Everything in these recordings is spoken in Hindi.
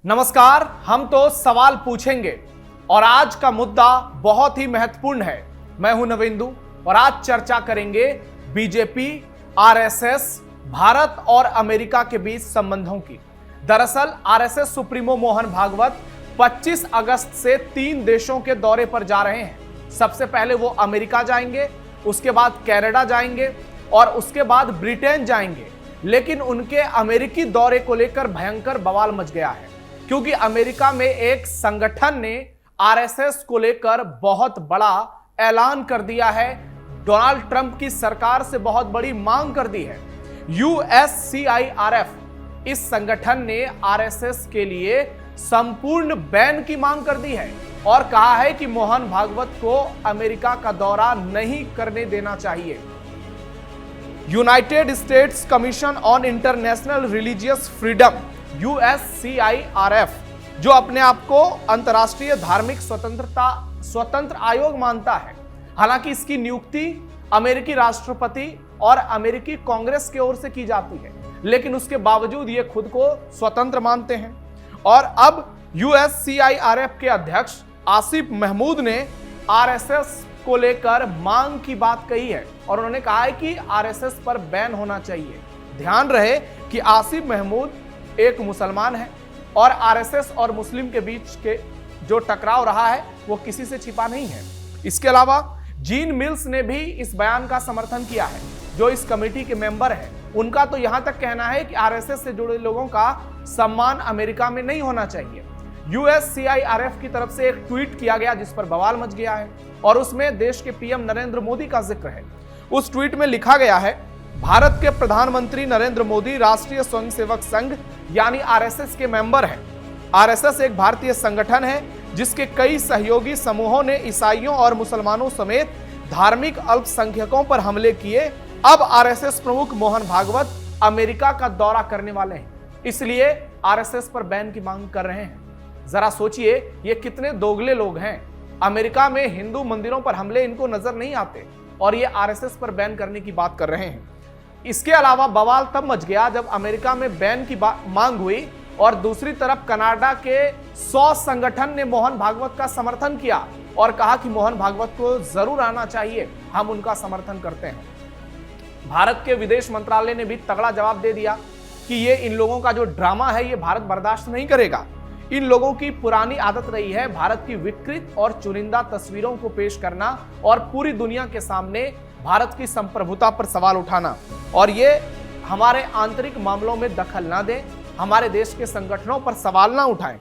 नमस्कार। हम तो सवाल पूछेंगे और आज का मुद्दा बहुत ही महत्वपूर्ण है। मैं हूं नवेंदु और आज चर्चा करेंगे बीजेपी, आरएसएस, भारत और अमेरिका के बीच संबंधों की। दरअसल आरएसएस सुप्रीमो मोहन भागवत 25 अगस्त से 3 देशों के दौरे पर जा रहे हैं। सबसे पहले वो अमेरिका जाएंगे, उसके बाद कनाडा जाएंगे और उसके बाद ब्रिटेन जाएंगे। लेकिन उनके अमेरिकी दौरे को लेकर भयंकर बवाल मच गया है, क्योंकि अमेरिका में एक संगठन ने आरएसएस को लेकर बहुत बड़ा ऐलान कर दिया है। डोनाल्ड ट्रंप की सरकार से बहुत बड़ी मांग कर दी है। यूएससीआईआरएफ इस संगठन ने आरएसएस के लिए संपूर्ण बैन की मांग कर दी है और कहा है कि मोहन भागवत को अमेरिका का दौरा नहीं करने देना चाहिए। United states commission on international religious freedom USCIRF, जो अपने आप को अंतर्राष्ट्रीय धार्मिक स्वतंत्र आयोग मानता है। हालांकि इसकी नियुक्ति अमेरिकी राष्ट्रपति और अमेरिकी कांग्रेस की ओर से की जाती है, लेकिन उसके बावजूद ये खुद को स्वतंत्र मानते हैं। और अब यूएससीआईआरएफ के अध्यक्ष आसिफ महमूद ने आरएसएस को लेकर मांग की बात कही है और उन्होंने कहा है कि आरएसएस पर बैन होना चाहिए। ध्यान रहे कि आसिफ महमूद एक मुसलमान है और आरएसएस और मुस्लिम के बीच के जो टकराव रहा है वो किसी से छिपा नहीं है। इसके अलावा जीन मिल्स ने भी इस बयान का समर्थन किया है, जो इस कमेटी के मेंबर हैं। उनका तो यहां तक कहना है कि आरएसएस से जुड़े लोगों का सम्मान अमेरिका में नहीं होना चाहिए। यूएससीआईआरएफ की तरफ से एक ट्वीट किया गया जिस पर बवाल मच गया है और उसमें देश के पीएम नरेंद्र मोदी का जिक्र है। उस ट्वीट में लिखा गया है, भारत के प्रधानमंत्री नरेंद्र मोदी राष्ट्रीय स्वयंसेवक संघ यानी आरएसएस के मेंबर हैं। आरएसएस एक भारतीय संगठन है जिसके कई सहयोगी समूहों ने ईसाइयों और मुसलमानों समेत धार्मिक अल्पसंख्यकों पर हमले किए। अब आरएसएस प्रमुख मोहन भागवत अमेरिका का दौरा करने वाले हैं, इसलिए आरएसएस पर बैन की मांग कर रहे हैं। जरा सोचिए, ये कितने दोगले लोग हैं। अमेरिका में हिंदू मंदिरों पर हमले इनको नजर नहीं आते और ये आरएसएस पर बैन करने की बात कर रहे हैं। इसके अलावा बवाल तब मच गया जब अमेरिका में बैन की मांग हुई और दूसरी तरफ कनाडा के 100 संगठन ने मोहन भागवत का समर्थन किया और कहा कि मोहन भागवत को जरूर आना चाहिए, हम उनका समर्थन करते हैं। भारत के विदेश मंत्रालय ने भी तगड़ा जवाब दे दिया कि ये इन लोगों का जो ड्रामा है ये भारत बर्दाश्त नहीं करेगा। इन लोगों की पुरानी आदत रही है भारत की विकृत और चुनिंदा तस्वीरों को पेश करना और पूरी दुनिया के सामने भारत की संप्रभुता पर सवाल उठाना, और ये हमारे आंतरिक मामलों में दखल ना दें, हमारे देश के संगठनों पर सवाल ना उठाएं।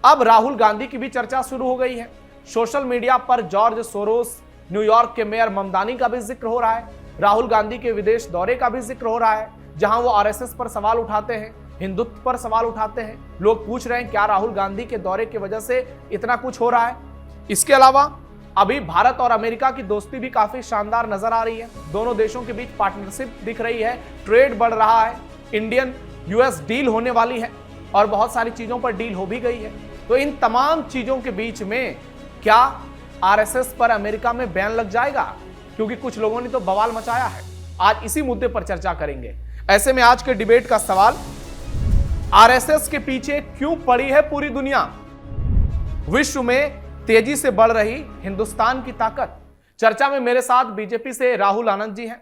अब राहुल गांधी की भी चर्चा शुरू हो गई है। सोशल मीडिया पर जॉर्ज सोरोस, न्यूयॉर्क के मेयर ममदानी का भी जिक्र हो रहा है। राहुल गांधी के विदेश दौरे का भी जिक्र हो रहा है, जहां वो आरएसएस पर सवाल उठाते हैं, हिंदुत्व पर सवाल उठाते हैं। लोग पूछ रहे हैं क्या राहुल गांधी के दौरे की वजह से इतना कुछ हो रहा है। इसके अलावा अभी भारत और अमेरिका की दोस्ती भी काफी शानदार नजर आ रही है। दोनों देशों के बीच पार्टनरशिप दिख रही है, ट्रेड बढ़ रहा है, इंडियन यूएस डील होने वाली है और बहुत सारी चीजों पर डील हो भी गई है। तो इन तमाम चीजों के बीच में क्या आरएसएस पर अमेरिका में बैन लग जाएगा? क्योंकि कुछ लोगों ने तो बवाल मचाया है। आज इसी मुद्दे पर चर्चा करेंगे। ऐसे में आज के डिबेट का सवाल, आरएसएस के पीछे क्यों पड़ी है पूरी दुनिया? विश्व में तेजी से बढ़ रही हिंदुस्तान की ताकत। चर्चा में मेरे साथ बीजेपी से राहुल आनंद जी हैं,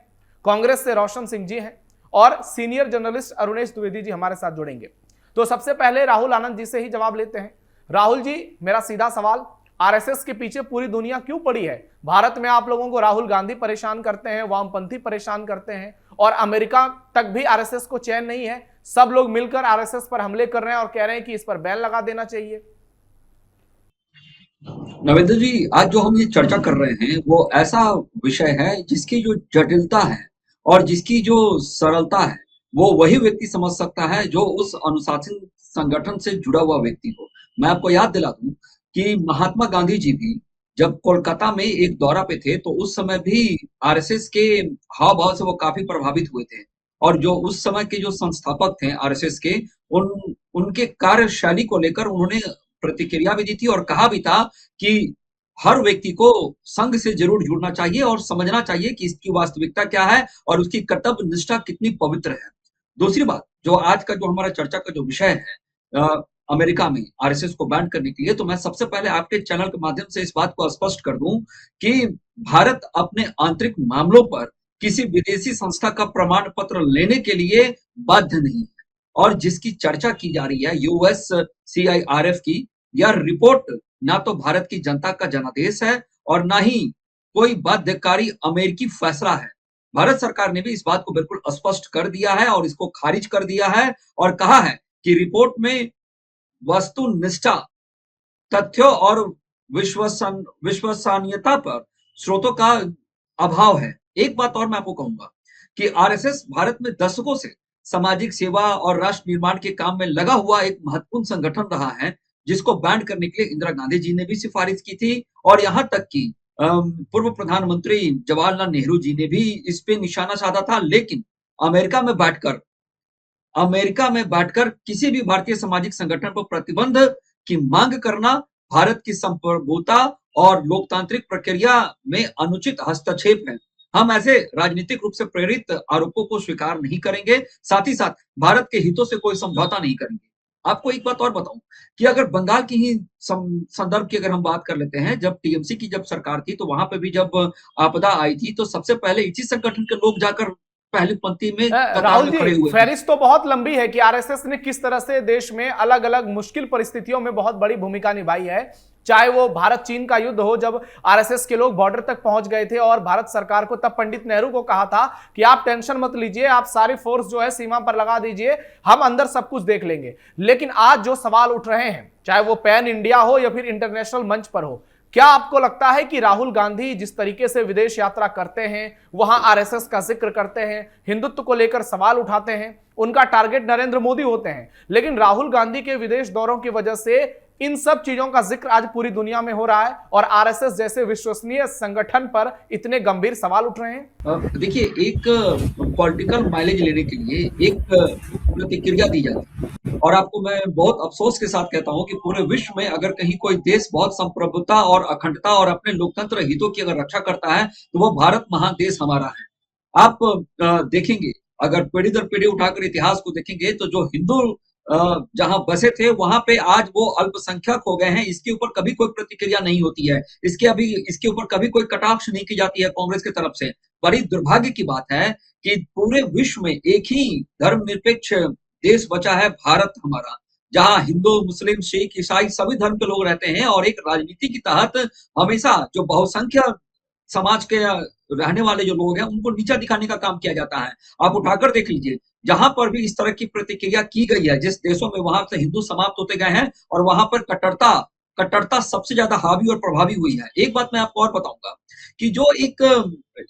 कांग्रेस से रोशन सिंह जी हैं और सीनियर जर्नलिस्ट अरुणेश द्विवेदी जी हमारे साथ जुड़ेंगे। तो सबसे पहले राहुल आनंद जी से ही जवाब लेते हैं। राहुल जी, मेरा सीधा सवाल, आरएसएस के पीछे पूरी दुनिया क्यों पड़ी है? भारत में आप लोगों को राहुल गांधी परेशान करते हैं, वामपंथी परेशान करते हैं और अमेरिका तक भी आरएसएस को चैन नहीं है। सब लोग मिलकर आरएसएस पर हमले कर रहे हैं और कह रहे हैं कि इस पर बैन लगा देना चाहिए। नवेंद्र जी, आज जो हम ये चर्चा कर रहे हैं वो ऐसा विषय है जिसकी जो जटिलता है और जिसकी जो सरलता है वो वही व्यक्ति समझ सकता है जो उस अनुशासन संगठन से जुड़ा हुआ व्यक्ति हो। मैं आपको याद दिला दूं कि महात्मा गांधी जी भी जब कोलकाता में एक दौरा पे थे तो उस समय भी आरएसएस के हाव भाव से वो काफी प्रभावित हुए थे और जो उस समय के जो संस्थापक थे आरएसएस के, उनके कार्यशैली को लेकर उन्होंने प्रतिक्रिया भी दी थी और कहा भी था कि हर व्यक्ति को संघ से जरूर जुड़ना चाहिए और समझना चाहिए कि इसकी वास्तविकता क्या है और उसकी कर्तव्य निष्ठा कितनी पवित्र है। दूसरी बात, जो आज का जो हमारा चर्चा का जो विषय है, अमेरिका में आरएसएस को बैन करने के लिए, तो मैं सबसे पहले आपके चैनल के माध्यम से इस बात को स्पष्ट कर दूं कि भारत अपने आंतरिक मामलों पर किसी विदेशी संस्था का प्रमाण पत्र लेने के लिए बाध्य नहीं है। और जिसकी चर्चा की जा रही है यूएससीआईआरएफ की, यह रिपोर्ट ना तो भारत की जनता का जनादेश है और ना ही कोई बाध्यकारी अमेरिकी फैसला है। भारत सरकार ने भी इस बात को बिल्कुल स्पष्ट कर दिया है और इसको खारिज कर दिया है और कहा है कि रिपोर्ट में वस्तुनिष्ठता, तथ्यों और विश्वसनीयता पर स्रोतों का अभाव है। एक बात और मैं आपको कहूंगा कि आरएसएस भारत में दशकों से सामाजिक सेवा और राष्ट्र निर्माण के काम में लगा हुआ एक महत्वपूर्ण संगठन रहा है, जिसको बैन करने के लिए इंदिरा गांधी जी ने भी सिफारिश की थी और यहां तक कि पूर्व प्रधानमंत्री जवाहरलाल नेहरू जी ने भी इस पे निशाना साधा था। लेकिन अमेरिका में बैठकर किसी भी भारतीय सामाजिक संगठन पर प्रतिबंध की मांग करना भारत की संप्रभुता और लोकतांत्रिक प्रक्रिया में अनुचित हस्तक्षेप है। हम ऐसे राजनीतिक रूप से प्रेरित आरोपों को स्वीकार नहीं करेंगे, साथ ही साथ भारत के हितों से कोई समझौता नहीं करेंगे। आपको एक बात और बताऊं कि अगर बंगाल की ही संदर्भ की अगर हम बात कर लेते हैं, जब टीएमसी की जब सरकार थी तो वहां पे भी जब आपदा आई थी तो सबसे पहले इसी संगठन के लोग जाकर पहली पंक्ति में कतार राहुल में खड़े जी, हुए थे। फहरिस्त तो बहुत लंबी है कि आरएसएस ने किस तरह से देश में अलग अलग मुश्किल परिस्थितियों में बहुत बड़ी भूमिका निभाई है। चाहे वो भारत चीन का युद्ध हो, जब आरएसएस के लोग बॉर्डर तक पहुंच गए थे और भारत सरकार को तब पंडित नेहरू को कहा था कि आप टेंशन मत लीजिए, आप सारी फोर्स जो है सीमा पर लगा दीजिए, हम अंदर सब कुछ देख लेंगे। लेकिन आज जो सवाल उठ रहे हैं, चाहे वो पैन इंडिया हो या फिर इंटरनेशनल मंच पर हो, क्या आपको लगता है कि राहुल गांधी जिस तरीके से विदेश यात्रा करते हैं, वहां आरएसएस का जिक्र करते हैं, हिंदुत्व को लेकर सवाल उठाते हैं, उनका टारगेट नरेंद्र मोदी होते हैं, लेकिन राहुल गांधी के विदेश दौरों की वजह से इन सब चीजों का जिक्र आज पूरी दुनिया में हो रहा है और आरएसएस जैसे विश्वसनीय संगठन पर इतने गंभीर सवाल उठ रहे हैं? देखिए, एक पॉलिटिकल माइलेज लेने के लिए एक प्रतिक्रिया दी जाती है और आपको मैं बहुत अफसोस के साथ कहता हूं कि पूरे विश्व में अगर कहीं कोई देश बहुत संप्रभुता और अखंडता और अपने लोकतंत्र हितों की अगर रक्षा करता है तो वो भारत महान देश हमारा है। आप देखेंगे, अगर पीढ़ी दर पीढ़ी उठाकर इतिहास को देखेंगे तो जो हिंदू जहां बसे थे वहां पे आज वो अल्पसंख्यक हो गए हैं। इसके ऊपर कभी कोई प्रतिक्रिया नहीं होती है, इसके ऊपर कभी कोई कटाक्ष नहीं की जाती है कांग्रेस की तरफ से। बड़ी दुर्भाग्य की बात है कि पूरे विश्व में एक ही धर्मनिरपेक्ष देश बचा है भारत हमारा, जहां हिंदू, मुस्लिम, सिख, ईसाई सभी धर्म के लोग रहते हैं और एक राजनीति के तहत हमेशा जो बहुसंख्यक समाज के रहने वाले जो लोग हैं उनको नीचा दिखाने का काम किया जाता है। आप उठाकर देख लीजिए, जहां पर भी इस तरह की प्रतिक्रिया की गई है, जिस देशों में वहां से हिंदू समाप्त होते गए हैं और वहां पर कट्टरता सबसे ज्यादा हावी और प्रभावी हुई है। एक बात मैं आपको और बताऊंगा कि जो एक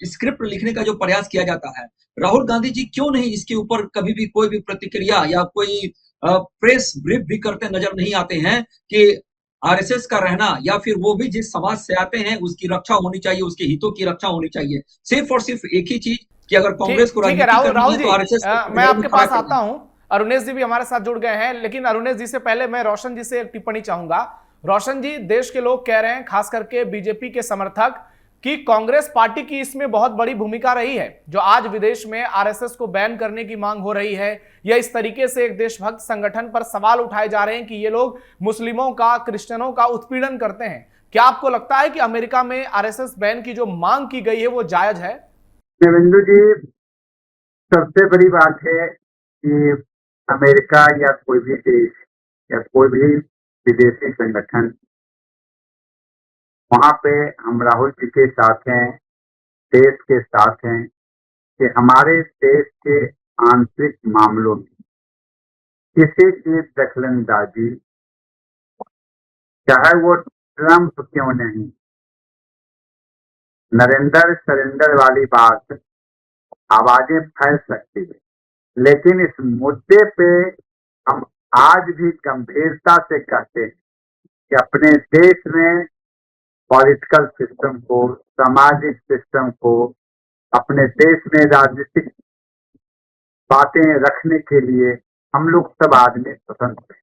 स्क्रिप्ट लिखने का जो प्रयास किया जाता है, राहुल गांधी जी क्यों नहीं इसके ऊपर कभी भी कोई भी प्रतिक्रिया या कोई प्रेस ब्रीफ भी करते नजर नहीं आते हैं कि आरएसएस का रहना या फिर वो भी जिस समाज से आते हैं उसकी रक्षा होनी चाहिए, उसके हितों की रक्षा होनी चाहिए। सिर्फ और सिर्फ एक ही चीज कि अगर कांग्रेस को ठीक है राजनीति करनी राहुल है जी, तो आरएसएस मैं आपके पास आता हूं। अरुणेश जी भी हमारे साथ जुड़ गए हैं, लेकिन अरुणेश जी से पहले मैं रोशन जी से एक टिप्पणी चाहूंगा। रोशन जी, देश के लोग कह रहे हैं, खास करके बीजेपी के समर्थक, कि कांग्रेस पार्टी की इसमें बहुत बड़ी भूमिका रही है, जो आज विदेश में आरएसएस को बैन करने की मांग हो रही है, या इस तरीके से एक देशभक्त संगठन पर सवाल उठाए जा रहे हैं कि ये लोग मुस्लिमों का, क्रिश्चियनों का उत्पीड़न करते हैं। क्या आपको लगता है कि अमेरिका में आरएसएस बैन की जो मांग की गई है वो जायज है? देवेंद्र जी, सबसे बड़ी बात है कि अमेरिका या कोई भी देश या कोई भी विदेशी संगठन, वहां पे हम राहुल जी के साथ हैं, देश के साथ हैं कि हमारे देश के आंतरिक मामलों में किसी की दखलंदाजी, चाहे वो ट्रंप क्यों नहीं, नरेंद्र सरेंडर वाली बात आवाजें फैल सकती है, लेकिन इस मुद्दे पे हम आज भी गंभीरता से कहते हैं कि अपने देश में पॉलिटिकल सिस्टम को, सामाजिक सिस्टम को, अपने देश में राजनीतिक बातें रखने के लिए हम लोग सब आदमी स्वतंत्र हैं।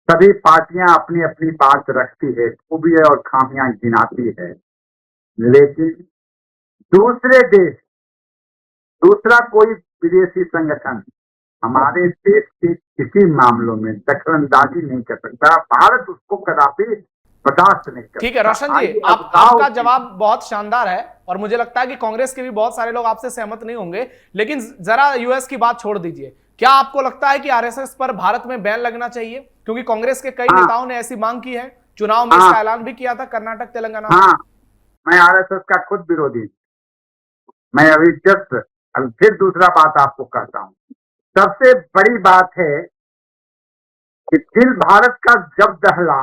सभी पार्टियां अपनी अपनी बात रखती है, खूबियां और खामियां गिनाती है, लेकिन दूसरे देश, दूसरा कोई विदेशी संगठन हमारे देश के किसी मामलों में दखलंदाजी नहीं कर सकता। भारत उसको कदापि बर्दाश्त नहीं कर ठीक है सकता। रोशन जी, आइए आप अब आओ आपका कि- जवाब बहुत शानदार है और मुझे लगता है कि कांग्रेस के भी बहुत सारे लोग आपसे सहमत नहीं होंगे, लेकिन जरा यूएस की बात छोड़ दीजिए। क्या आपको लगता है कि आरएसएस पर भारत में बैन लगना चाहिए? क्योंकि कांग्रेस के कई हाँ। नेताओं ने ऐसी मांग की है, चुनाव में हाँ। इसका ऐलान भी किया था कर्नाटक तेलंगाना में। हाँ, मैं आरएसएस का खुद विरोधी हूं। मैं अभी फिर दूसरा बात आपको कहता हूं। सबसे बड़ी बात है कि दिल भारत का जब दहला,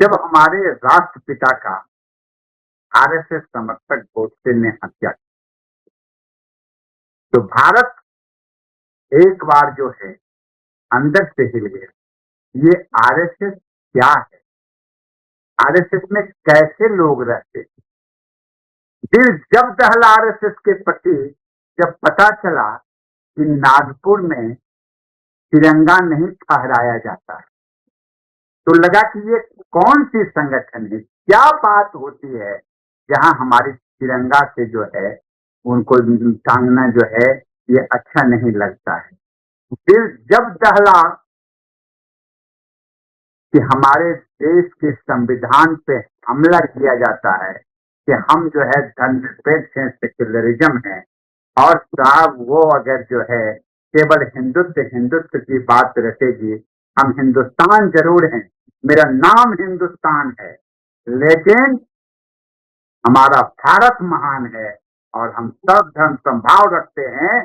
जब हमारे राष्ट्रपिता का आरएसएस समर्थक गोडसे ने हत्या की, तो भारत एक बार जो है अंदर से हिल गया। ये आरएसएस क्या है? आरएसएस में कैसे लोग रहते? दिल जब दहला आरएसएस के प्रति, जब पता चला कि नागपुर में तिरंगा नहीं फहराया जाता है, तो लगा कि ये कौन सी संगठन है, क्या बात होती है जहां हमारी तिरंगा से जो है उनको टांगना जो है ये अच्छा नहीं लगता है। दिल जब दहला कि हमारे देश के संविधान पे हमला किया जाता है कि हम जो है धर्मनिरपेक्ष हैं, सेक्युलरिज्म है, और साहब वो अगर जो है केवल हिंदुत्व की बात रखेगी, हम हिंदुस्तान जरूर हैं, मेरा नाम हिंदुस्तान है, लेकिन हमारा भारत महान है और हम सब धर्म संभाव रखते हैं,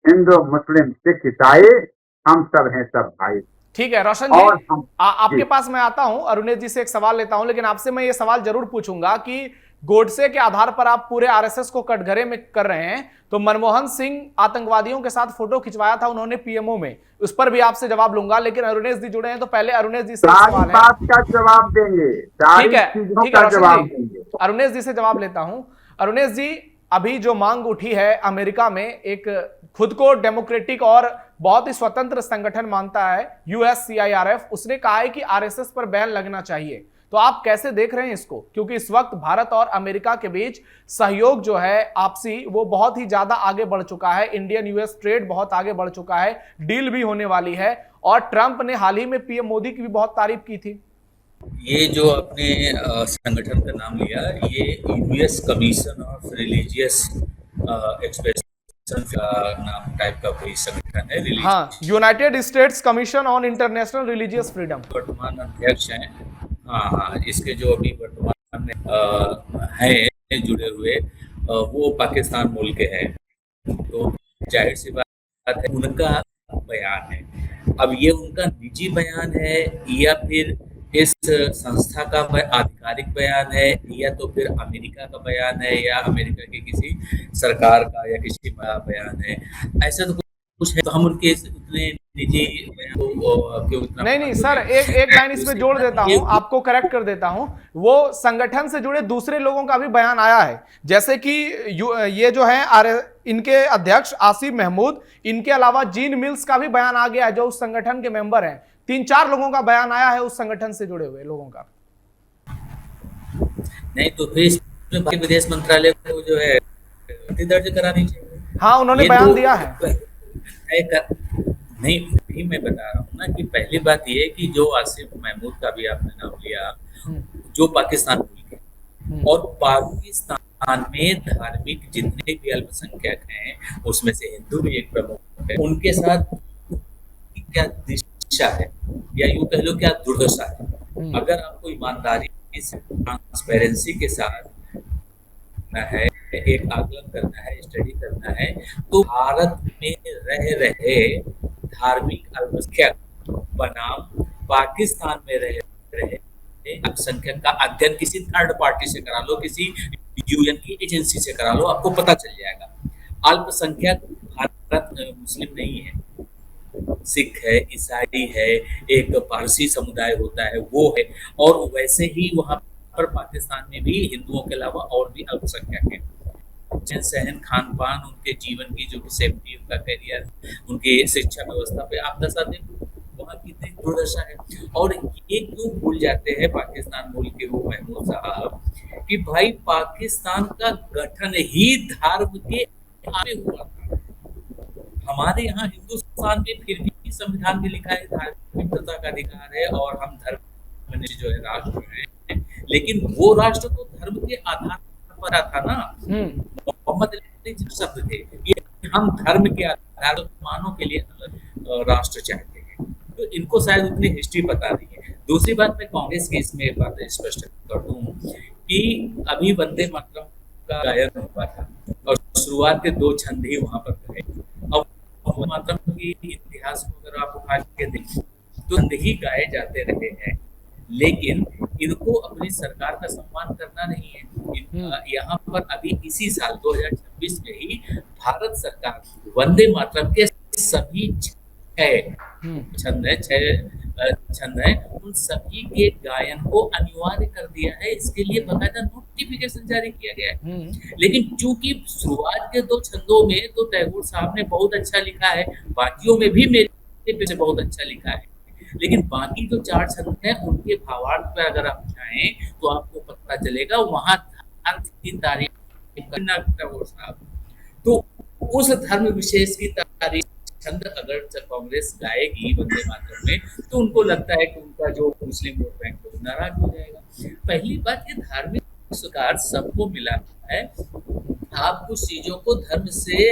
हिंदू मुस्लिम सिख ईसाई हम सब हैं, सब भाई। ठीक है रोशन जी, और हम आपके जी। पास मैं आता हूं, अरुणेश जी से एक सवाल लेता हूं, लेकिन आपसे मैं ये सवाल जरूर पूछूंगा कि गोडसे के आधार पर आप पूरे आरएसएस को कटघरे में कर रहे हैं, तो मनमोहन सिंह आतंकवादियों के साथ फोटो खिंचवाया था उन्होंने पीएमओ में, उस पर भी आपसे जवाब लूंगा, लेकिन अरुणेश जी जुड़े हैं तो पहले अरुणेश जी से एक सारी सवाल है। बात का जवाब देंगे, सारी ठीक है, चीजों ठीक है का रोशन जवाब जी, देंगे। अरुणेश जी से जवाब लेता हूं। अरुणेश जी, अभी जो मांग उठी है अमेरिका में, एक खुद को डेमोक्रेटिक और बहुत ही स्वतंत्र संगठन मानता है यूएससीआईआरएफ, उसने कहा है कि आरएसएस पर बैन लगना चाहिए, तो आप कैसे देख रहे हैं इसको? क्योंकि इस वक्त भारत और अमेरिका के बीच सहयोग जो है आपसी, वो बहुत ही ज्यादा आगे बढ़ चुका है, इंडियन यूएस ट्रेड बहुत आगे बढ़ चुका है, डील भी होने वाली है, और ट्रंप ने हाल ही में पीएम मोदी की भी बहुत तारीफ की थी। ये जो आपने संगठन का नाम लिया, ये US commission of religious expression का नाम टाइप का कोई संगठन है। हाँ, United states commission on international religious freedom वर्तमान अध्यक्ष हैं। हाँ, इसके जो अभी वर्तमान में हैं जुड़े हुए, वो पाकिस्तान मूल के हैं, तो जाहिर सी बात है उनका बयान है। अब ये उनका निजी बयान है या फिर इस संस्था का आधिकारिक बयान है, या तो फिर अमेरिका का बयान है, या अमेरिका के किसी सरकार का या किसी का बयान है, ऐसा तो कुछ है। तो हम उनके इतने निजी बयान को क्यों इतना नहीं सर, एक लाइन इसमें जोड़ देता हूं, आपको करेक्ट कर देता हूं। वो संगठन से जुड़े दूसरे लोगों का भी बयान आया है, जैसे कि ये जो है इनके अध्यक्ष आसिफ महमूद, इनके अलावा जीन मिल्स का भी बयान आ गया है, जो उस संगठन के मेंबर हैं। 3-4 लोगों का बयान आया है उस संगठन से जुड़े हुए लोगों का। नहीं तो फिर इसमें विदेश मंत्रालय को जो है दर्ज करानी चाहिए। हाँ, उन्होंने बयान दिया है। नहीं, मैं बता रहा हूँ ना कि पहली बात ये है कि जो आसिफ महमूद का भी आपने नाम लिया, जो पाकिस्तान मूल के, और पाकिस्तान में धार्मिक जितने भी अल्पसंख्यक हैं उसमें से हिंदू भी एक प्रमुख है, उनके साथ क्या दिशा है या यूं कह लो क्या दुर्दशा है। अगर आपको ईमानदारी से, ट्रांसपेरेंसी के साथ है, एक आकलन करना है, स्टडी करना है, तो भारत में रह रहे धार्मिक अल्पसंख्यक बनाम पाकिस्तान में रह रहे अल्पसंख्यक का अध्ययन किसी थर्ड पार्टी से करा लो, किसी यूएन की एजेंसी से करा लो, आपको पता चल जाएगा। अल्पसंख्यक भारत मुस्लिम नहीं है, सिख है, ईसाई है, एक पारसी समुदाय होता है वो है, और वैसे ही वहां पर पाकिस्तान में भी हिंदुओं के अलावा और भी अल्पसंख्यक हैं। सहन, खान पान, उनके जीवन की जो सेफ्टी, उनका करियर, उनकी शिक्षा व्यवस्था पे आप दशा देखो, वहाँ कितनी दुर्दशा है। और ये क्यों भूल जाते हैं पाकिस्तान मूल के वो महमूद साहब कि भाई पाकिस्तान का गठन ही धर्म के आगे हुआ था। हमारे यहाँ हिंदुस्तान में फिर भी संविधान में लिखा है धार्मिकता का अधिकार है और हम धर्म जो है राष्ट्र है, लेकिन वो राष्ट्र तो धर्म के आधार पर था ना। मोहम्मद अली जो शब्द थे कि हम धर्म के आधार पर मानव के लिए राष्ट्र चाहते हैं, तो इनको शायद उतनी हिस्ट्री पता नहीं है। दूसरी बात, मैं कांग्रेस की इसमें बात स्पष्ट कर दूं कि अभी वंदे मातरम का गायन हुआ था और शुरुआत के 2 छंद ही वहां पर गए। अब वंदे मातरम की इतिहास को अगर आप उठा के देखें तो छंद ही गाए जाते रहे हैं, लेकिन इनको अपनी सरकार का सम्मान करना नहीं है। यहाँ पर अभी इसी साल 2026 में ही भारत सरकार वंदे मातरम के सभी 6 छंद है उन सभी के गायन को अनिवार्य कर दिया है। इसके लिए बकायदा नोटिफिकेशन जारी किया गया है। लेकिन चूंकि शुरुआत के 2 छंदों में तो टैगोर साहब ने बहुत अच्छा लिखा है, बाकियों में भी मेरे पे से बहुत अच्छा लिखा है, लेकिन बाकी जो 4 छंद हैं उनके भावार्थ पे अगर आप जाएं तो आपको पता चलेगा वहां धर्म की तारीफ टैगोर साहब, तो उस धर्म विशेष की तारीफ छंद अगर कांग्रेस गाएगी वंदे मातरम में तो उनको लगता है कि उनका जो मुस्लिम वोट बैंक है नाराज हो जाएगा। पहली बात, ये धार्मिक सरकार सबको मिला है। आप कुछ चीजों को धर्म से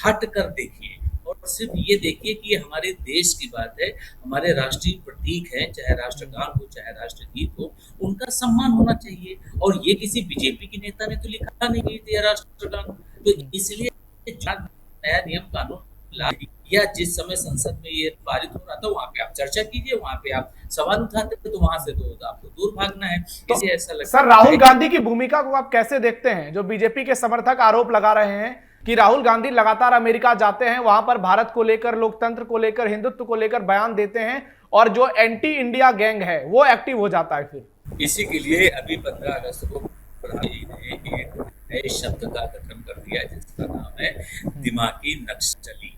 हट कर देखिए और सिर्फ ये देखिए कि हमारे देश की बात है, हमारे राष्ट्रीय प्रतीक है, चाहे राष्ट्रगान हो चाहे राष्ट्रगीत हो, उनका सम्मान होना चाहिए। और ये किसी बीजेपी के नेता ने तो लिखा नहीं था राष्ट्रगान, तो इसलिए नया नियम कानून या जिस समय संसद में ये पारित हो रहा था वहां पे आप चर्चा कीजिए, वहां पे आप सवाल उठाते तो वहां से तो आपको दूर भागना है। तो ऐसा लगता सर, राहुल गांधी की भूमिका को आप कैसे देखते हैं? जो बीजेपी के समर्थक आरोप लगा रहे हैं कि राहुल गांधी लगातार अमेरिका जाते हैं, वहां पर भारत को लेकर, लोकतंत्र को लेकर, हिंदुत्व को लेकर बयान देते हैं और जो एंटी इंडिया गैंग है वो एक्टिव हो जाता है। फिर इसी के लिए अभी 15 अगस्त को प्रधानमंत्री ने एक नए शब्द का गठन कर दिया जिसका नाम है दिमागी नक्सली,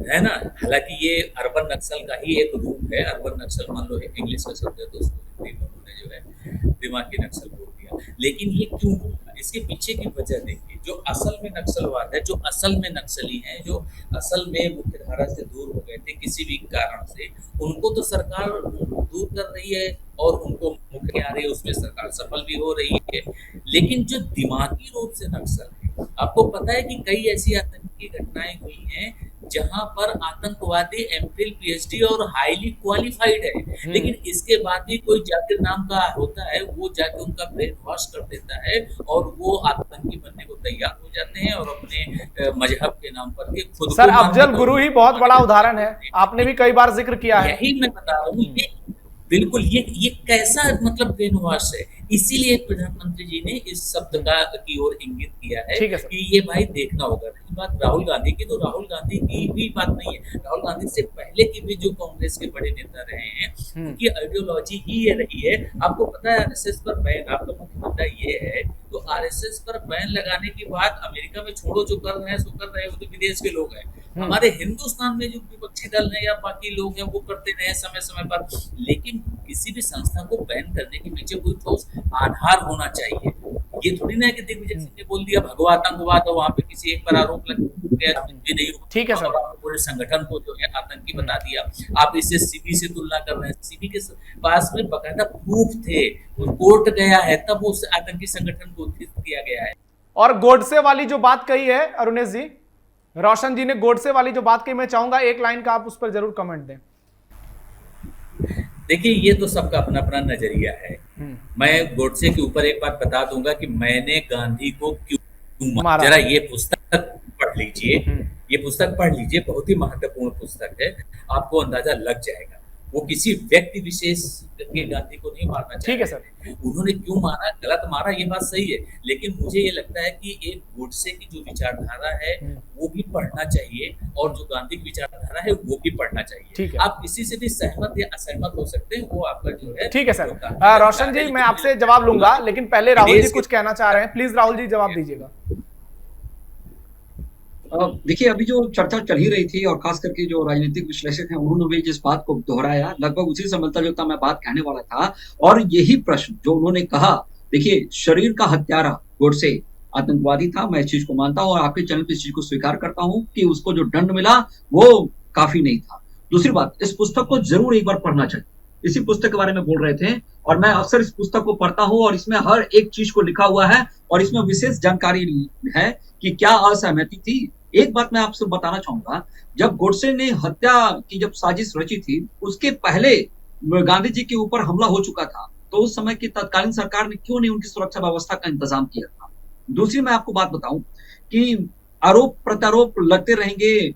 है ना। हालांकि ये अर्बन नक्सल का ही एक रूप है। अर्बन नक्सल मान लो इंग्लिश का शब्द है तो उसको हिंदी में उन्होंने जो है दिमागी नक्सल बोल दिया। लेकिन ये क्यों होगा, इसके पीछे की वजह देखिए। जो असल में नक्सलवाद है, जो असल में नक्सली हैं, जो असल में मुख्यधारा से दूर हो गए थे किसी भी कारण से, उनको तो सरकार दूर कर रही है और उनको मुख्य आ रही है, उसमें सरकार सफल भी हो रही है। लेकिन जो दिमागी रूप से नक्सल है, आपको पता है कि कई ऐसी आतंकी घटनाएं हुई हैं जहां पर आतंकवादी एमफिल पीएचडी और हाईली क्वालिफाइड है, लेकिन इसके बाद भी कोई जाकिर नाम का होता है, वो जाके उनका ब्रेन वॉश कर देता है और वो आतंकी बनने को तैयार हो जाते हैं और अपने मजहब के नाम पर के खुद सर अफजल गुरु ही बहुत बड़ा उदाहरण है, आपने भी कई बार जिक्र किया है। यही मैं बता रहा हूँ, बिल्कुल ये कैसा मतलब ब्रेन वॉश है। इसीलिए प्रधानमंत्री जी ने इस शब्द की ओर इंगित किया है कि ये भाई देखना होगा। रही बात राहुल गांधी की, तो राहुल गांधी की भी बात नहीं है। राहुल गांधी से पहले की भी जो कांग्रेस के बड़े नेता रहे हैं उनकी आइडियोलॉजी ही ये रही है। आपको पता है आरएसएस पर बैन, आपका मुख्य मुद्दा ये है, तो आरएसएस पर बैन लगाने की बात अमेरिका में छोड़ो, जो कर रहे हैं सो कर रहे हैं, वो तो विदेश के लोग हैं। हमारे हिंदुस्तान में जो विपक्षी दल है या बाकी लोग हैं वो करते रहे समय समय पर, लेकिन किसी भी संस्था को बैन करने के पीछे कोई ठोस आधार होना चाहिए। ये थोड़ी ना है कि दिग्विजय सिंह ने बोल दिया भगवा आतंकवाद और वहां पे किसी एक पर आरोप लग गया नहीं, ठीक है सर, पूरे संगठन को जो है आतंकी बता दिया। आप इससे सीबी से तुलना कर रहे हैं, सीबी के पास में बकायदा प्रूफ थे, कोर्ट गया है तब उस आतंकी संगठन को उद्धृत किया गया है। और गोडसे वाली जो बात कही है अरुणेश जी, रोशन जी ने गोडसे वाली जो बात कही, मैं चाहूंगा एक लाइन का आप उस पर जरूर कमेंट दें। देखिए ये तो सबका अपना अपना नजरिया है। मैं गोडसे के ऊपर एक बात बता दूंगा कि मैंने गांधी को क्यों मारा। जरा ये पुस्तक पढ़ लीजिए, ये पुस्तक पढ़ लीजिए, बहुत ही महत्वपूर्ण पुस्तक है, आपको अंदाजा लग जाएगा। वो किसी व्यक्ति विशेष के गांधी को नहीं मारना चाहिए। ठीक है सर, उन्होंने क्यों मारा, गलत मारा, ये बात सही है, लेकिन मुझे ये लगता है कि एक गोडसे की जो विचारधारा है वो भी पढ़ना चाहिए और जो गांधी की विचारधारा है वो भी पढ़ना चाहिए। आप किसी से भी सहमत या असहमत हो सकते हैं, वो आपका जो है। ठीक है सर। रोशन जी मैं आपसे जवाब लूंगा, लेकिन पहले राहुल जी कुछ कहना चाह रहे हैं, प्लीज राहुल जी जवाब दीजिएगा। देखिए अभी जो चर्चा चल ही रही थी और खास करके जो राजनीतिक विश्लेषक हैं उन्होंने भी जिस बात को दोहराया, लगभग उसी से मिलता जुलता मैं बात कहने वाला था। और यही प्रश्न जो उन्होंने कहा, देखिए शरीर का हत्यारा गोडसे आतंकवादी था, मैं इस चीज को मानता हूं और आपके चैनल पे इस चीज को स्वीकार करता हूं कि उसको जो दंड मिला वो काफी नहीं था। दूसरी बात, इस पुस्तक को जरूर एक बार पढ़ना चाहिए। इसी पुस्तक के बारे में बोल रहे थे और मैं अक्सर इस पुस्तक को पढ़ता हूं और इसमें हर एक चीज को लिखा हुआ है और इसमें विशेष जानकारी है कि क्या असहमति थी। एक बात मैं आपसे बताना चाहूंगा, जब गोडसे ने हत्या की जब साजिश रची थी, उसके पहले गांधी जी के ऊपर हमला हो चुका था, तो उस समय की तत्कालीन सरकार ने क्यों नहीं उनकी सुरक्षा व्यवस्था का इंतजाम किया था। दूसरी मैं आपको बात बताऊं कि आरोप प्रत्यारोप लगते रहेंगे,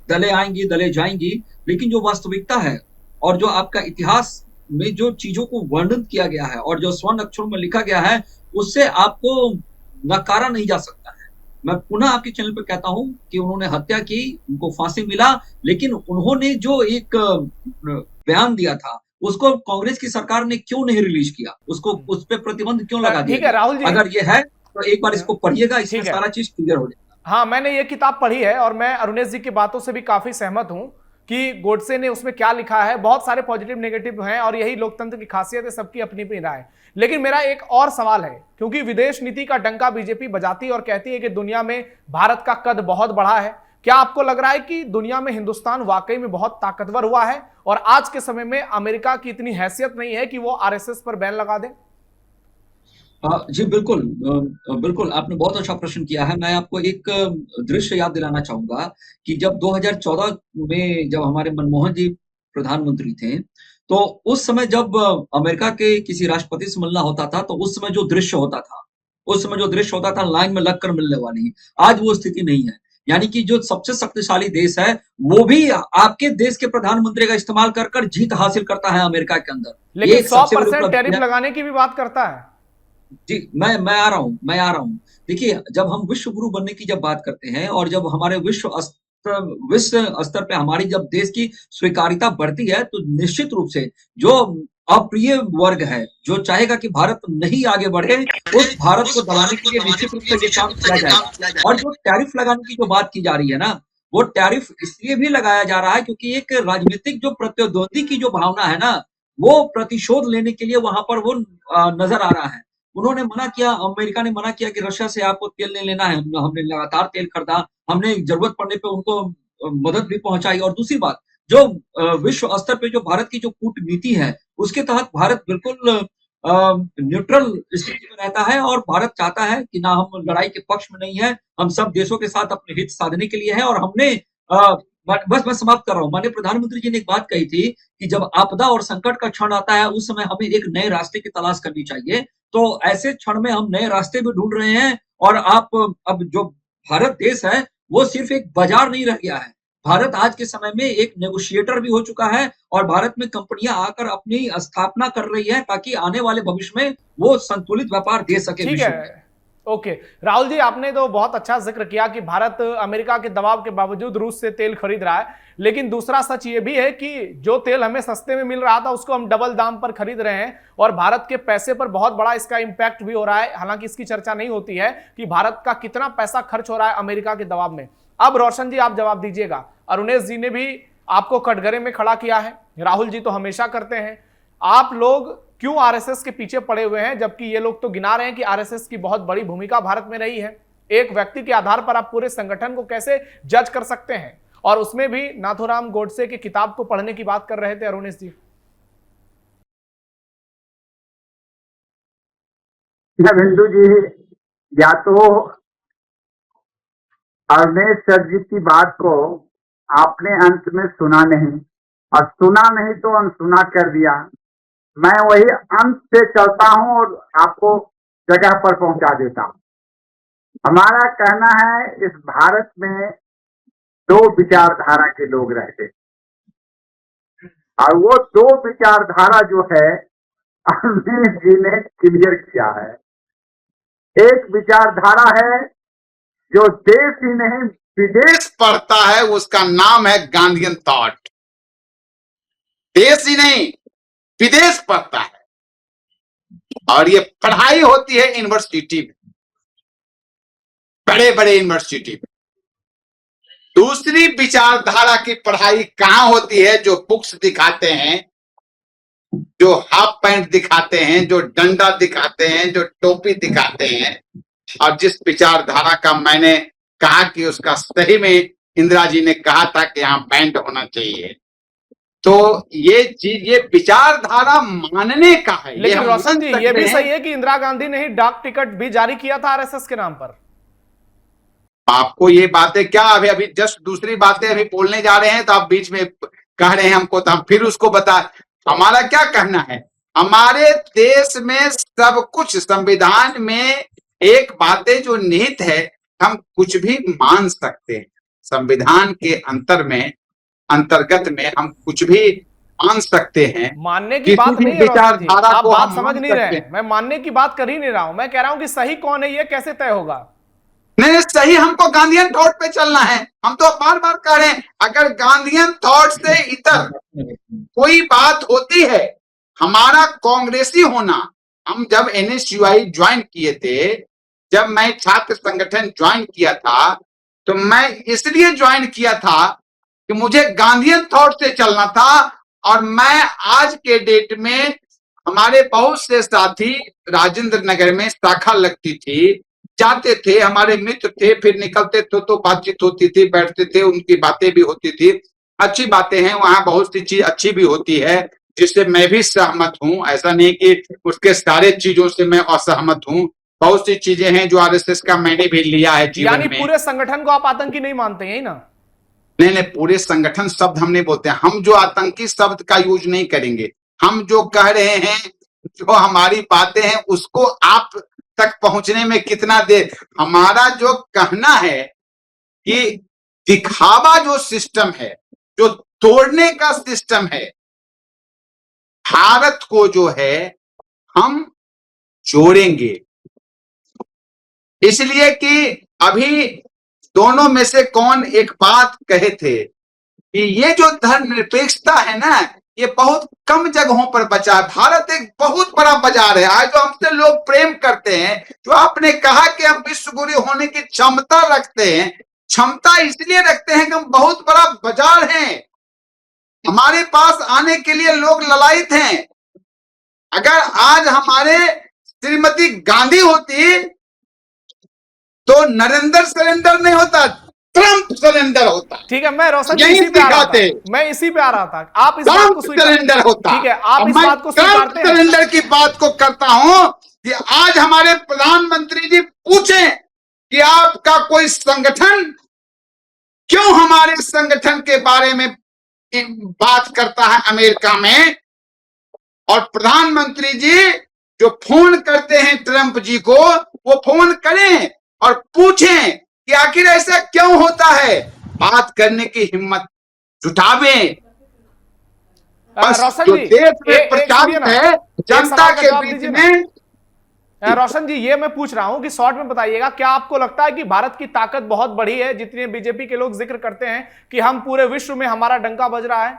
दले आएंगी दले जाएंगी, लेकिन जो वास्तविकता है और जो आपका इतिहास में जो चीजों को वर्णन किया गया है और जो स्वर्ण अक्षरों में लिखा गया है, उससे आपको नकारा नहीं जा सकता है। मैं पुनः आपके चैनल पर कहता हूं कि उन्होंने हत्या की, उनको फांसी मिला, लेकिन उन्होंने जो एक बयान दिया था उसको कांग्रेस की सरकार ने क्यों नहीं रिलीज किया, उसको उस पर प्रतिबंध क्यों लगा दिया? ठीक है राहुल जी, अगर ये है तो एक बार इसको पढ़िएगा, इसमें सारा चीज क्लियर हो जाएगा। हाँ, मैंने ये किताब पढ़ी है और मैं अरुणेश जी की बातों से भी काफी सहमत हूं कि गोडसे ने उसमें क्या लिखा है, बहुत सारे पॉजिटिव नेगेटिव हैं और यही लोकतंत्र की खासियत है, सबकी अपनी अपनी राय। लेकिन मेरा एक और सवाल है, क्योंकि विदेश नीति का डंका बीजेपी बजाती है और कहती है कि दुनिया में भारत का कद बहुत बड़ा है, क्या आपको लग रहा है कि दुनिया में हिंदुस्तान वाकई में बहुत ताकतवर हुआ है और आज के समय में अमेरिका की इतनी हैसियत नहीं है कि वो आरएसएस पर बैन लगा दे? जी बिल्कुल, बिल्कुल आपने बहुत अच्छा प्रश्न किया है। मैं आपको एक दृश्य याद दिलाना चाहूंगा कि जब 2014 में जब हमारे मनमोहन जी प्रधानमंत्री थे, तो उस समय जब अमेरिका के किसी राष्ट्रपति से मिलना होता था, तो उस समय जो दृश्य होता था लाइन में लगकर मिलने वाली, आज वो स्थिति नहीं है। यानी कि जो सबसे शक्तिशाली देश है वो भी आपके देश के प्रधानमंत्री का इस्तेमाल कर जीत हासिल करता है अमेरिका के अंदर। लेकिन 100% टैरिफ लगाने की भी बात करता है। जी, मैं आ रहा हूं। देखिए, जब हम विश्व गुरु बनने की जब बात करते हैं और जब हमारे विश्व स्तर पे हमारी जब देश की स्वीकार्यता बढ़ती है, तो निश्चित रूप से जो अप्रिय वर्ग है, जो चाहेगा कि भारत नहीं आगे बढ़े, उस भारत को दबाने के लिए निश्चित रूप से ये काम किया जाएगा। और जो टैरिफ लगाने की जो बात की जा रही है ना, वो टैरिफ इसलिए भी लगाया जा रहा है क्योंकि एक राजनीतिक जो प्रतिद्वंदी की जो भावना है ना, वो प्रतिशोध लेने के लिए वहां पर वो नजर आ रहा है। उन्होंने मना किया, अमेरिका ने मना किया कि रशिया से आपको तेल नहीं लेना है। हमने लगातार तेल खरीदा, हमने जरूरत पड़ने पे उनको मदद भी पहुंचाई। और दूसरी बात, जो विश्व स्तर पे जो भारत की जो कूटनीति है, उसके तहत भारत बिल्कुल न्यूट्रल स्थिति में रहता है और भारत चाहता है कि ना हम लड़ाई के पक्ष में नहीं है, हम सब देशों के साथ अपने हित साधने के लिए है। और हमने बस मैं समाप्त कर रहा हूं। माननीय प्रधानमंत्री जी ने एक बात कही थी कि जब आपदा और संकट का क्षण आता है, उस समय हमें एक नए रास्ते की तलाश करनी चाहिए। तो ऐसे क्षण में हम नए रास्ते भी ढूंढ रहे हैं। और अब जो भारत देश है वो सिर्फ एक बाजार नहीं रह गया है, भारत आज के समय में एक नेगोशिएटर भी हो चुका है और भारत में कंपनियां आकर अपनी स्थापना कर रही है ताकि आने वाले भविष्य में वो संतुलित व्यापार दे सके। ठीक है, ओके राहुल जी, आपने तो बहुत अच्छा जिक्र किया कि भारत अमेरिका के दबाव के बावजूद रूस से तेल खरीद रहा है, लेकिन दूसरा सच ये भी है कि जो तेल हमें सस्ते में मिल रहा था उसको हम डबल दाम पर खरीद रहे हैं और भारत के पैसे पर बहुत बड़ा इसका इंपैक्ट भी हो रहा है। हालांकि इसकी चर्चा नहीं होती है कि भारत का कितना पैसा खर्च हो रहा है अमेरिका के दबाव में। अब रोशन जी आप जवाब दीजिएगा, अरुणेश जी ने भी आपको कटघरे में खड़ा किया है, राहुल जी तो हमेशा करते हैं, आप लोग क्यों आरएसएस के पीछे पड़े हुए हैं, जबकि ये लोग तो गिना रहे हैं कि आरएसएस की बहुत बड़ी भूमिका भारत में रही है। एक व्यक्ति के आधार पर आप पूरे संगठन को कैसे जज कर सकते हैं? और उसमें भी नाथूराम गोडसे की किताब को पढ़ने की बात कर रहे थे अरुणेश जी। बिंदु जी, या तो अरुणेश सर जी की बात को आपने अंत में सुना नहीं और सुना नहीं तो अनसुना कर दिया। मैं वही अंत से चलता हूं और आपको जगह पर पहुंचा देता हूं। हमारा कहना है, इस भारत में दो विचारधारा के लोग रहते और वो दो विचारधारा जो है अरुणेश जी ने क्लियर किया है। एक विचारधारा है जो देश ही नहीं विदेश पढ़ता है, उसका नाम है गांधीयन थॉट। देश ही नहीं विदेश पढ़ता है और ये पढ़ाई होती है यूनिवर्सिटी में, बड़े बड़े यूनिवर्सिटी में। दूसरी विचारधारा की पढ़ाई कहां होती है? जो बुक्स दिखाते हैं, जो हाफ पैंट दिखाते हैं, जो डंडा दिखाते हैं, जो टोपी दिखाते हैं, और जिस विचारधारा का मैंने कहा कि उसका सही में इंदिरा जी ने कहा था कि यहाँ बैंड होना चाहिए, तो ये चीज, ये विचारधारा मानने का है। लेकिन हम रोशन जी, मान ये भी सकते सही हैं। है कि इंदिरा गांधी ने ही डाक टिकट भी जारी किया था आरएसएस के नाम पर। आपको ये बातें क्या अभी अभी जस्ट दूसरी बातें अभी बोलने जा रहे हैं, तो आप बीच में कह रहे हैं हमको, तो हम फिर उसको बता। हमारा क्या कहना है, हमारे देश में सब कुछ संविधान में एक बातें जो निहित है, हम कुछ भी मान सकते हैं। संविधान के अंतर्गत में हम कुछ भी मान सकते हैं। मानने की किसी बात भी नहीं है रोशन जी, विचारधारा आप को बात हम समझ मान नहीं रहे सकते हैं। हैं। मैं मानने की बात कर ही नहीं रहा हूं, मैं कह रहा हूं कि सही कौन है ये कैसे तय होगा। नहीं, सही हमको गांधीयन थॉट पे चलना है। हम तो बार बार कह रहे हैं, अगर गांधीयन थॉट से इतर कोई बात होती है, हमारा कांग्रेसी होना, हम जब एनएसयूआई ज्वाइन किए थे, जब मैं छात्र संगठन ज्वाइन किया था, तो मैं इसलिए ज्वाइन किया था कि मुझे गांधीयन थॉट से चलना था। और मैं आज के डेट में, हमारे बहुत से साथी राजेंद्र नगर में शाखा लगती थी, जाते थे, हमारे मित्र थे, फिर निकलते तो बातचीत होती थी, बैठते थे, उनकी बातें भी होती थी, अच्छी बातें हैं वहां, बहुत सी चीज अच्छी भी होती है जिससे मैं भी सहमत हूं। ऐसा नहीं कि उसके सारे चीजों से मैं असहमत हूं, बहुत सी चीजें हैं जो आरएसएस का मैंने भी लिया है जीवन यानी में। पूरे संगठन को आप आतंकी नहीं मानते हैं, यही ना? नहीं नहीं, पूरे संगठन शब्द हम नहीं बोलते हैं, हम जो आतंकी शब्द का यूज नहीं करेंगे। हम जो कह रहे हैं, जो हमारी बातें हैं, उसको आप तक पहुंचने में कितना देर, हमारा जो कहना है कि दिखावा जो सिस्टम है, जो तोड़ने का सिस्टम है, भारत को जो है हम जोड़ेंगे। इसलिए कि अभी दोनों में से कौन एक बात कहे थे कि ये जो धर्मनिरपेक्षता है ना, ये बहुत कम जगहों पर बचा है। भारत एक बहुत बड़ा बाजार है। आज जो हमसे लोग प्रेम करते हैं, जो आपने कहा कि हम विश्व गुरु होने की क्षमता रखते हैं, क्षमता इसलिए रखते हैं कि हम बहुत बड़ा बाजार हैं, हमारे पास आने के लिए लोग ललायित हैं। अगर आज हमारे श्रीमती गांधी होती तो नरेंद्र सरेंडर नहीं होता, ट्रंप सरेंडर होता। ठीक है, मैं रोशन जी यही इसी पे आ रहा था, दिखाते। मैं इसी पे आ रहा था। आप इस बात को सरेंडर होता। ठीक है, आप इस बात को स्वीकारते हैं? सरेंडर की बात को करता हूं कि आज हमारे प्रधानमंत्री जी पूछें कि आपका कोई संगठन क्यों हमारे संगठन के बारे में बात करता है अमेरिका में, और प्रधानमंत्री जी जो फोन करते हैं ट्रंप जी को, वो फोन करें और पूछें कि आखिर ऐसा क्यों होता है, बात करने की हिम्मत जुटावें। बस रोशन जो जी, देश में एक प्रचारित सुनिए ना, है जनता सवाल का के जवाब बीच दीजिए ना। में। रोशन जी, ये मैं पूछ रहा हूं कि शॉर्ट में बताइएगा, क्या आपको लगता है कि भारत की ताकत बहुत बड़ी है, जितने बीजेपी के लोग जिक्र करते हैं कि हम पूरे विश्व में हमारा डंका बज रहा है?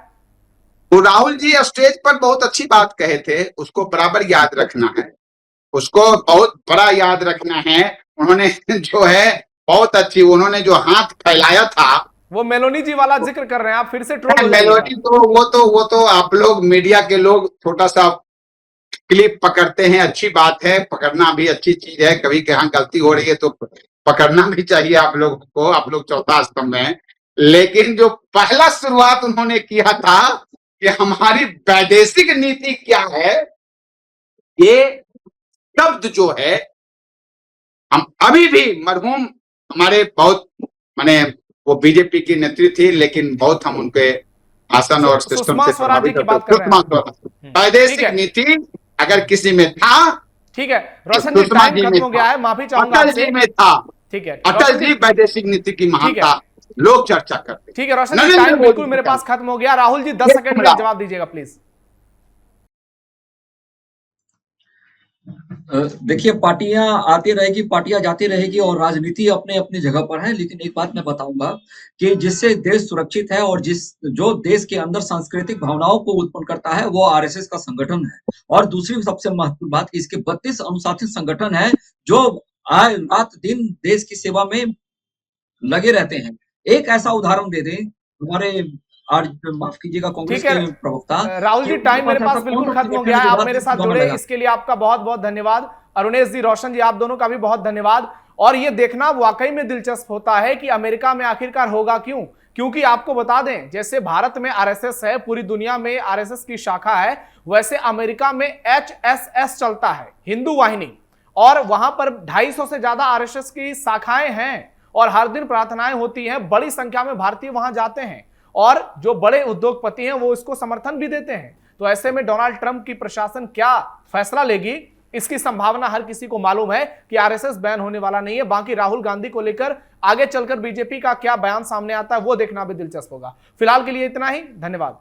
तो राहुल जी स्टेज पर बहुत अच्छी बात कहे थे, उसको बराबर याद रखना है, उसको बहुत बड़ा याद रखना है। उन्होंने जो है बहुत अच्छी, उन्होंने जो हाथ फैलाया था, वो मेलोनी जी वाला जिक्र कर रहे हैं आप, फिर से ट्रोल हो मेलोडी, जाइएगा। वो तो आप लोग मीडिया के लोग छोटा सा क्लिप पकड़ते हैं, अच्छी बात है, पकड़ना भी अच्छी चीज है। कभी कहाँ गलती हो रही है तो पकड़ना भी चाहिए आप लोगों को, आप लोग चौथा स्तंभ में। लेकिन जो पहला शुरुआत उन्होंने किया था कि हमारी वैदेशिक नीति क्या है, ये शब्द जो है, हम अभी भी मरहूम हमारे बहुत, माने वो बीजेपी की नेत्री थी, लेकिन बहुत हम उनके भाषण और सिस्टम सुषमा से स्वराज जी प्रभावित की बात कर रहे हैं। वैदेशिक नीति अगर किसी में था, ठीक है रोशन जी, सुषमा टाइम जी खत्म में हो गया था, है, माफी चाहूंगा अटल आपसे। जी में था। ठीक है अटल रोशन जी वैदेशिक नीति की महानता लोग चर्चा करते। ठीक है रोशन जी, नरेंद्र टाइम मोदी बिल्कुल मेरे जी पास खत्म हो गया। राहुल जी 10 सेकंड में जवाब दीजिएगा प्लीज। देखिए, पार्टियां आती रहेगी, पार्टियां जाती रहेगी, और राजनीति अपने अपनी जगह पर है। लेकिन एक बात मैं बताऊंगा कि जिससे देश सुरक्षित है और जो देश के अंदर सांस्कृतिक भावनाओं को उत्पन्न करता है, वो आरएसएस का संगठन है। और दूसरी सबसे महत्वपूर्ण बात, इसके 32 अनुशासित संगठन है जो आए रात दिन देश की सेवा में लगे रहते हैं। एक ऐसा उदाहरण दे दें, हमारे आज माफ कीजिएगा कांग्रेस के प्रवक्ता राहुल जी, टाइम मेरे पास बिल्कुल खत्म हो गया है। आप मेरे साथ जुड़े इसके लिए आपका बहुत बहुत धन्यवाद। अरुणेश जी, रोशन जी, आप दोनों का भी बहुत धन्यवाद। और यह देखना वाकई में दिलचस्प होता है कि अमेरिका में आखिरकार होगा क्यों। क्योंकि आपको बता दें, जैसे भारत में आरएसएस है, पूरी दुनिया में आरएसएस की शाखा है, वैसे अमेरिका में एचएसएस चलता है, हिंदू वाहिनी, और वहां पर 250 से ज्यादा आरएसएस की शाखाएं हैं और हर दिन प्रार्थनाएं होती हैं। बड़ी संख्या में भारतीय वहां जाते हैं और जो बड़े उद्योगपति हैं वो इसको समर्थन भी देते हैं। तो ऐसे में डोनाल्ड ट्रंप की प्रशासन क्या फैसला लेगी, इसकी संभावना हर किसी को मालूम है कि आरएसएस बैन होने वाला नहीं है। बाकी राहुल गांधी को लेकर आगे चलकर बीजेपी का क्या बयान सामने आता है वो देखना भी दिलचस्प होगा। फिलहाल के लिए इतना ही, धन्यवाद।